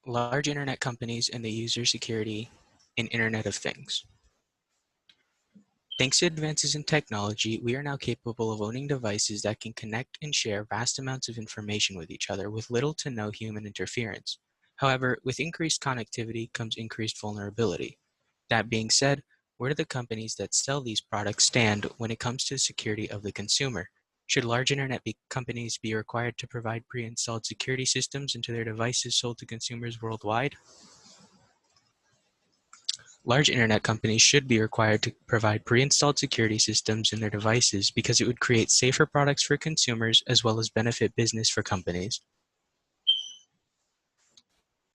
large internet companies and the user security in Internet of Things. Thanks to advances in technology, we are now capable of owning devices that can connect and share vast amounts of information with each other with little to no human interference. However, with increased connectivity comes increased vulnerability. That being said, where do the companies that sell these products stand when it comes to the security of the consumer? Should large internet companies be required to provide pre-installed security systems into their devices sold to consumers worldwide? Large internet companies should be required to provide pre-installed security systems in their devices because it would create safer products for consumers as well as benefit business for companies.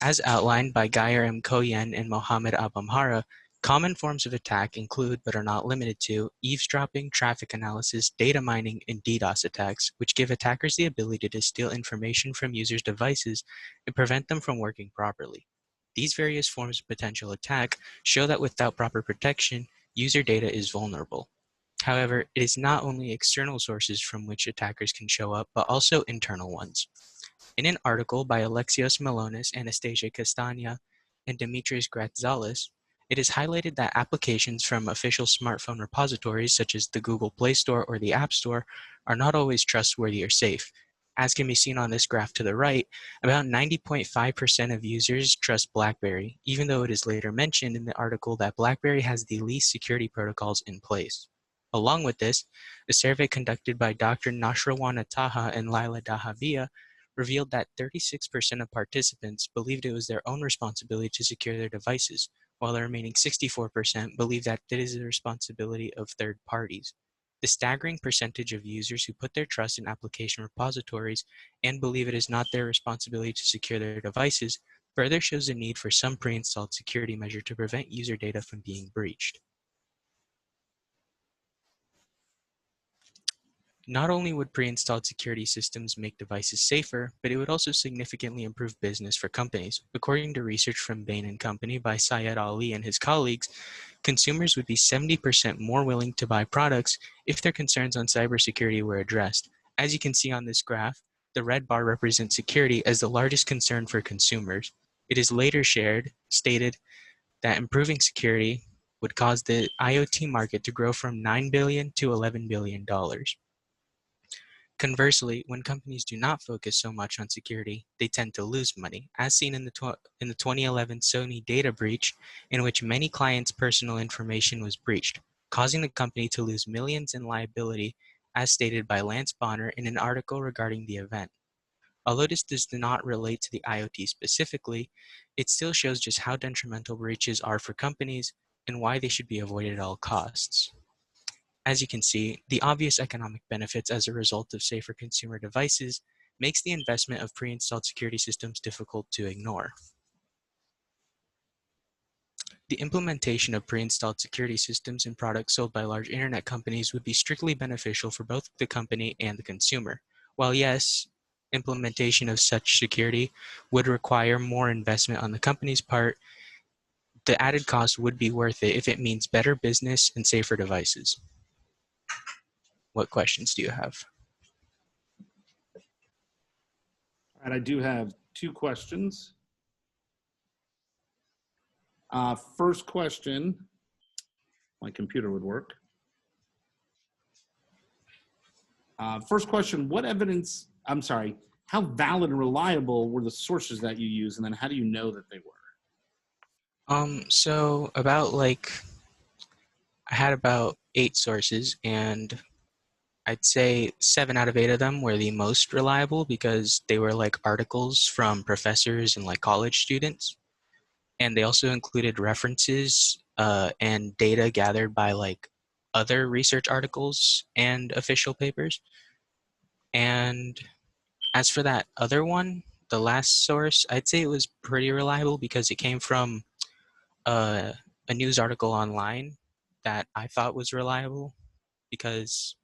As outlined by Geyer M. Koyen and Mohammed Abamhara, common forms of attack include, but are not limited to, eavesdropping, traffic analysis, data mining, and DDoS attacks, which give attackers the ability to steal information from users' devices and prevent them from working properly. These various forms of potential attack show that without proper protection, user data is vulnerable. However, it is not only external sources from which attackers can show up, but also internal ones. In an article by Alexios Melonis, Anastasia Castagna, and Dimitris Gratzalis, it is highlighted that applications from official smartphone repositories such as the Google Play Store or the App Store are not always trustworthy or safe. As can be seen on this graph to the right, about 90.5% of users trust BlackBerry, even though it is later mentioned in the article that BlackBerry has the least security protocols in place. Along with this, a survey conducted by Dr. Nashrawana Taha and Laila Dahavia revealed that 36% of participants believed it was their own responsibility to secure their devices, while the remaining 64% believe that it is the responsibility of third parties. The staggering percentage of users who put their trust in application repositories and believe it is not their responsibility to secure their devices further shows the need for some pre-installed security measure to prevent user data from being breached. Not only would pre-installed security systems make devices safer, but it would also significantly improve business for companies. According to research from Bain & Company by Syed Ali and his colleagues, consumers would be 70% more willing to buy products if their concerns on cybersecurity were addressed. As you can see on this graph, the red bar represents security as the largest concern for consumers. It is later stated that improving security would cause the IoT market to grow from $9 billion to $11 billion. Conversely, when companies do not focus so much on security, they tend to lose money, as seen in the 2011 Sony data breach, in which many clients' personal information was breached, causing the company to lose millions in liability, as stated by Lance Bonner in an article regarding the event. Although this does not relate to the IoT specifically, it still shows just how detrimental breaches are for companies and why they should be avoided at all costs. As you can see, the obvious economic benefits as a result of safer consumer devices makes the investment of pre-installed security systems difficult to ignore. The implementation of pre-installed security systems in products sold by large internet companies would be strictly beneficial for both the company and the consumer. While yes, implementation of such security would require more investment on the company's part, the added cost would be worth it if it means better business and safer devices. What questions do you have? And I do have two questions. First question, my computer would work. First question, how valid and reliable were the sources that you used, and then how do you know that they were? So I had about 8 sources, and I'd say 7 out of 8 of them were the most reliable because they were like articles from professors and like college students. And they also included references and data gathered by like other research articles and official papers. And as for that other one, the last source, I'd say it was pretty reliable because it came from a news article online that I thought was reliable because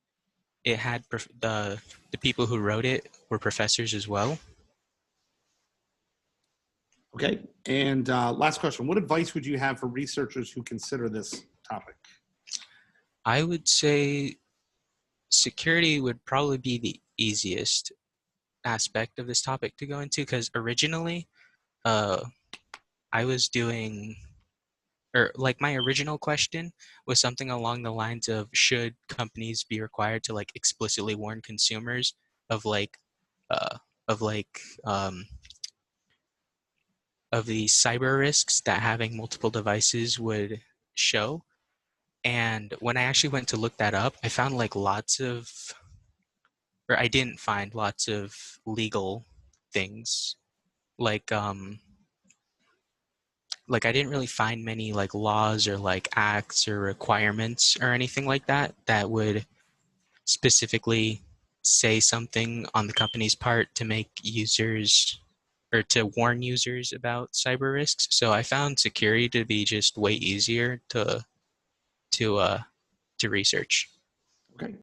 it had the people who wrote it were professors as well. Okay, and last question, what advice would you have for researchers who consider this topic? I would say security would probably be the easiest aspect of this topic to go into because originally uh, I was doing, or like my original question was something along the lines of should companies be required to like explicitly warn consumers of like, uh, of like, um, of the cyber risks that having multiple devices would show. And when I actually went to look that up, I found like lots of, or I didn't find lots of legal things. Like, like I didn't really find many like laws or like acts or requirements or anything like that that would specifically say something on the company's part to make users or to warn users about cyber risks. So I found security to be just way easier to to uh to research. Okay.